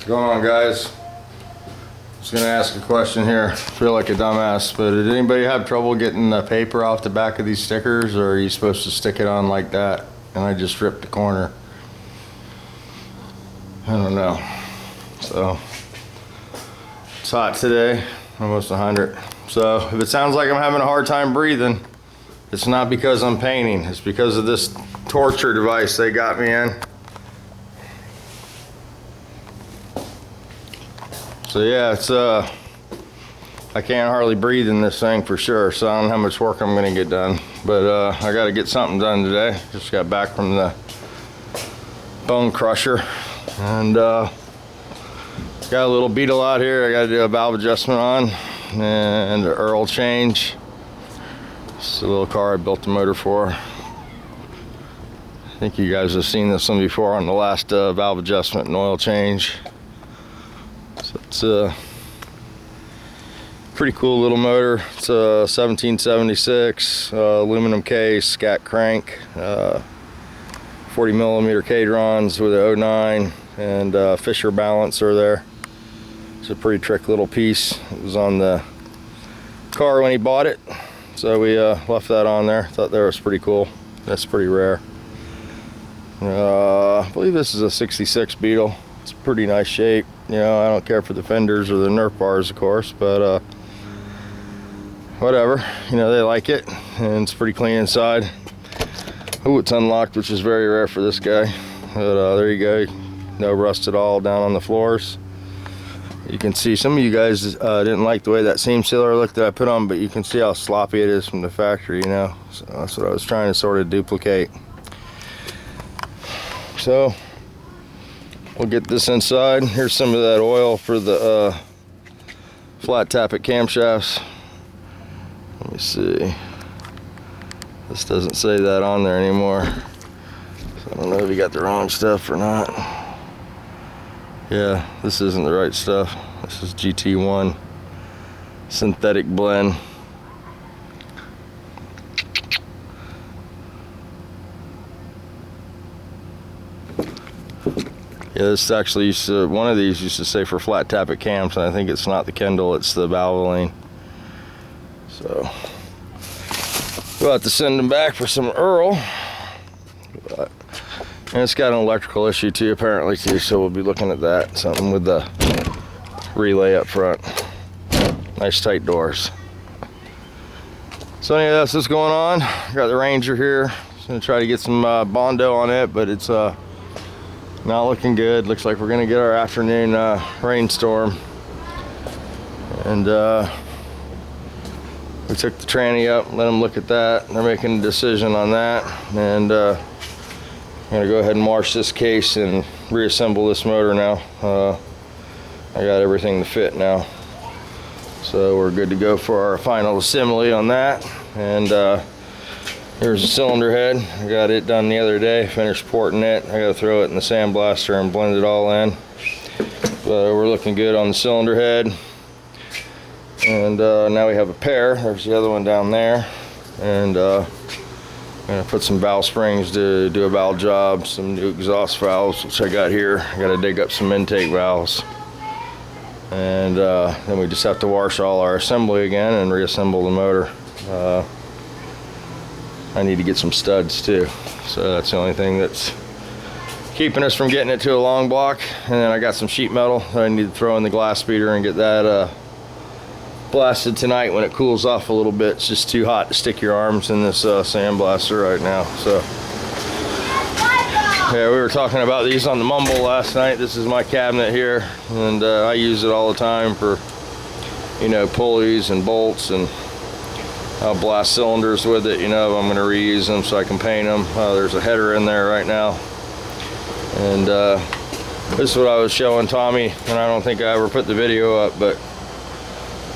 What's going on, guys? Just gonna ask a question here. I feel like a dumbass, but did anybody have trouble getting the paper off the back of these stickers, or are you supposed to stick it on like that? And I just ripped the corner. I don't know. So it's hot today, almost 100. So if it sounds like I'm having a hard time breathing, it's not because I'm painting. It's because of this torture device they got me in. So yeah, it's I can't hardly breathe in this thing for sure, so I don't know how much work I'm gonna get done. But I gotta get something done today. Just got back from the bone crusher, and got a little beetle out here I gotta do a valve adjustment on, and an oil change. It's a little car I built the motor for. I think you guys have seen this one before on the last valve adjustment and oil change. So it's a pretty cool little motor. It's a 1776 aluminum case, scat crank, 40 millimeter Cadrons with a 09 and Fisher balancer there. It's a pretty trick little piece. It was on the car when he bought it, so we left that on there. Thought that was pretty cool. That's pretty rare. I believe this is a 66 Beetle. It's pretty nice shape. You know, I don't care for the fenders or the Nerf bars, of course, but whatever. You know, they like it, and it's pretty clean inside. Oh, it's unlocked, which is very rare for this guy. But there you go. No rust at all down on the floors. You can see some of you guys didn't like the way that seam sealer looked that I put on, but you can see how sloppy it is from the factory, you know. So that's what I was trying to sort of duplicate. So we'll get this inside. Here's some of that oil for the flat tappet camshafts. Let me see. This doesn't say that on there anymore. So I don't know if you got the wrong stuff or not. Yeah, this isn't the right stuff. This is GT1 synthetic blend. Yeah, this actually used to, one of these used to say for flat tappet cams, and I think it's not the Kendall, it's the Valvoline. So we'll have to send them back for some Earl. But, and it's got an electrical issue too, apparently too, so we'll be looking at that. Something with the relay up front. Nice tight doors. So anyway, that's what's going on. Got the Ranger here. Just gonna try to get some Bondo on it, but it's not looking good. Looks like we're gonna get our afternoon rainstorm. And we took the tranny up, let them look at that. They're making a decision on that. And I'm gonna go ahead and wash this case and reassemble this motor now. I got everything to fit now. So we're good to go for our final assembly on that. And here's the cylinder head. I got it done the other day, finished porting it. I gotta throw it in the sandblaster and blend it all in. But we're looking good on the cylinder head. And now we have a pair. There's the other one down there. And I'm gonna put some valve springs to do a valve job, some new exhaust valves, which I got here. I gotta dig up some intake valves. And then we just have to wash all our assembly again and reassemble the motor. I need to get some studs too. So that's the only thing that's keeping us from getting it to a long block. And then I got some sheet metal that I need to throw in the glass beater and get that blasted tonight when it cools off a little bit. It's just too hot to stick your arms in this sandblaster right now. So yeah, we were talking about these on the mumble last night. This is my cabinet here, and I use it all the time for, you know, pulleys and bolts, and I'll blast cylinders with it, you know, I'm going to reuse them so I can paint them. There's a header in there right now. And this is what I was showing Tommy, and I don't think I ever put the video up, but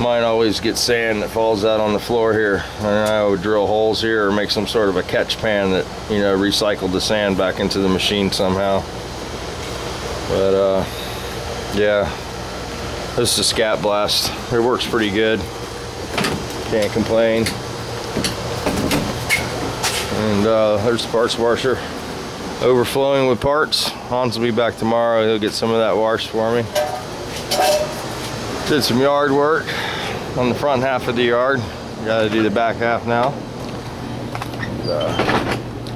mine always gets sand that falls out on the floor here. And I would drill holes here or make some sort of a catch pan that, you know, recycled the sand back into the machine somehow. But yeah, this is a scat blast. It works pretty good. Can't complain. And there's the parts washer. overflowing with parts. Hans will be back tomorrow. He'll get some of that washed for me. Did some yard work on the front half of the yard. Got to do the back half now.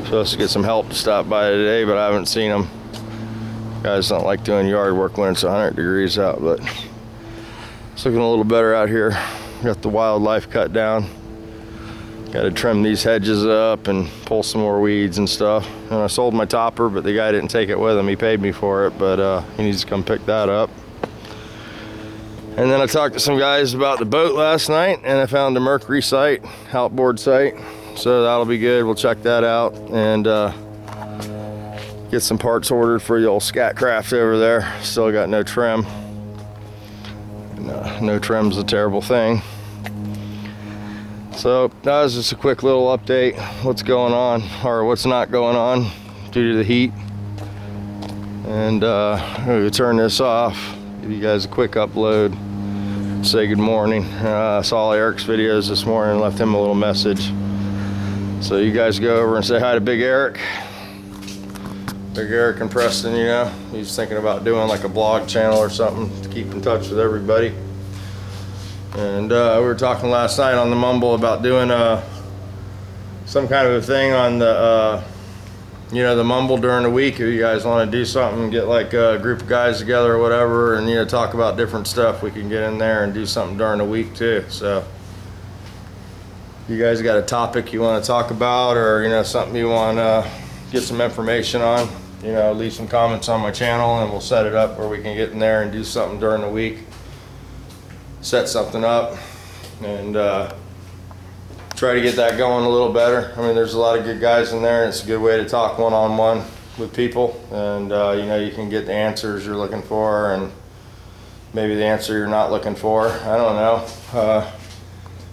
Supposed to get some help to stop by today, but I haven't seen them. Guys don't like doing yard work when it's 100 degrees out, but it's looking a little better out here. Got the wildlife cut down. Got to trim these hedges up and pull some more weeds and stuff. And I sold my topper, but the guy didn't take it with him. He paid me for it, but he needs to come pick that up. And then I talked to some guys about the boat last night, and I found a Mercury site, outboard site. So that'll be good. We'll check that out and get some parts ordered for the old Scat Craft over there. Still got no trim. No trim's a terrible thing. So that was just a quick little update. What's going on, or what's not going on due to the heat. And I'm going to turn this off. Give you guys a quick upload. Say good morning. I saw Eric's videos this morning and left him a little message. So you guys go over and say hi to Big Eric. Big Eric and Preston, you know. He's thinking about doing like a blog channel or something to keep in touch with everybody. And we were talking last night on the Mumble about doing some kind of a thing on the you know, the Mumble during the week. If you guys want to do something, get like a group of guys together or whatever, and you know, talk about different stuff, we can get in there and do something during the week too. So you guys got a topic you want to talk about, or you know, something you want to get some information on, you know, leave some comments on my channel and we'll set it up where we can get in there and do something during the week, set something up, and try to get that going a little better. I mean, there's a lot of good guys in there, and it's a good way to talk one-on-one with people, and you know, you can get the answers you're looking for and maybe the answer you're not looking for. I don't know.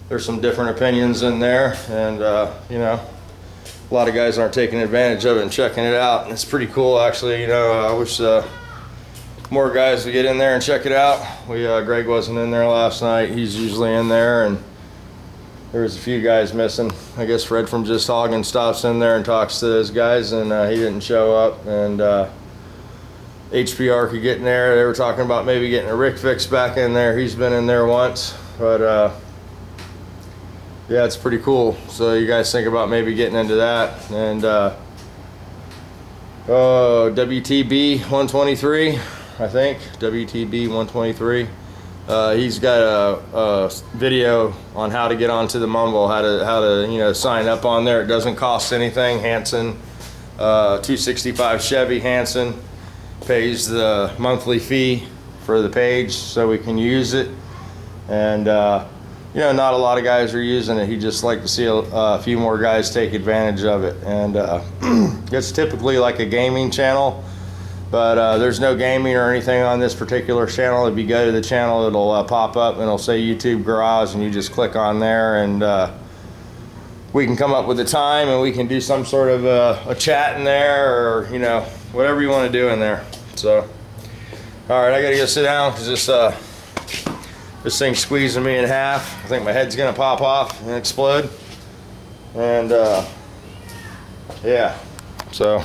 There's some different opinions in there, and you know, a lot of guys aren't taking advantage of it and checking it out, and it's pretty cool actually. You know, I wish more guys would get in there and check it out. Greg wasn't in there last night. He's usually in there, and there was a few guys missing. I guess Fred from Just Hoggin stops in there and talks to those guys, and he didn't show up. And HPR could get in there. They were talking about maybe getting a Rick Fix back in there. He's been in there once, but yeah, it's pretty cool. So you guys think about maybe getting into that. And WTB 123, I think, WTB 123. He's got a video on how to get onto the Mumble, how to you know, sign up on there. It doesn't cost anything. Hanson, 265 Chevy Hanson, pays the monthly fee for the page so we can use it. And you know, not a lot of guys are using it. He just like to see a few more guys take advantage of it. And it's typically like a gaming channel, but there's no gaming or anything on this particular channel. If you go to the channel, it'll pop up and it'll say YouTube Garage, and you just click on there, and we can come up with a time and we can do some sort of a chat in there, or you know, whatever you want to do in there. So all right, I gotta go sit down because this thing's squeezing me in half. I think my head's gonna pop off and explode. And yeah, so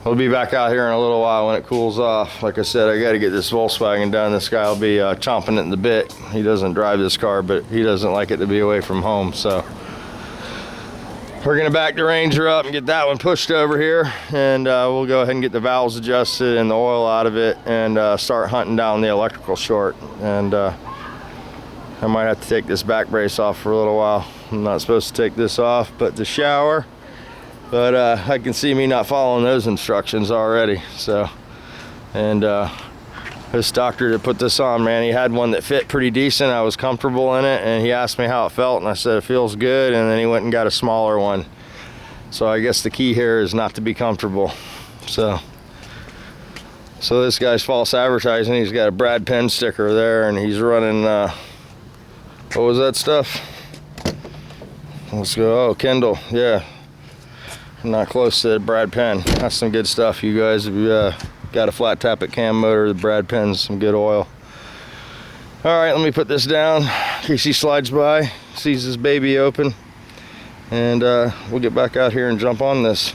we'll be back out here in a little while when it cools off. Like I said, I gotta get this Volkswagen done. This guy will be chomping it in the bit. He doesn't drive this car, but he doesn't like it to be away from home. So we're gonna back the Ranger up and get that one pushed over here, and we'll go ahead and get the valves adjusted and the oil out of it, and start hunting down the electrical short. And I might have to take this back brace off for a little while. I'm not supposed to take this off but to shower, but I can see me not following those instructions already. So, and this doctor that put this on, man, he had one that fit pretty decent. I was comfortable in it, and he asked me how it felt, and I said it feels good, and then he went and got a smaller one. So I guess the key here is not to be comfortable. So this guy's false advertising. He's got a Brad Penn sticker there, and he's running what was that stuff? Let's go. Oh, Kendall. Yeah, not close to the Brad Penn. That's some good stuff, you guys. If you got a flat tappet cam motor, the Brad Penn's some good oil. All right, let me put this down in case he slides by, sees his baby open, and we'll get back out here and jump on this.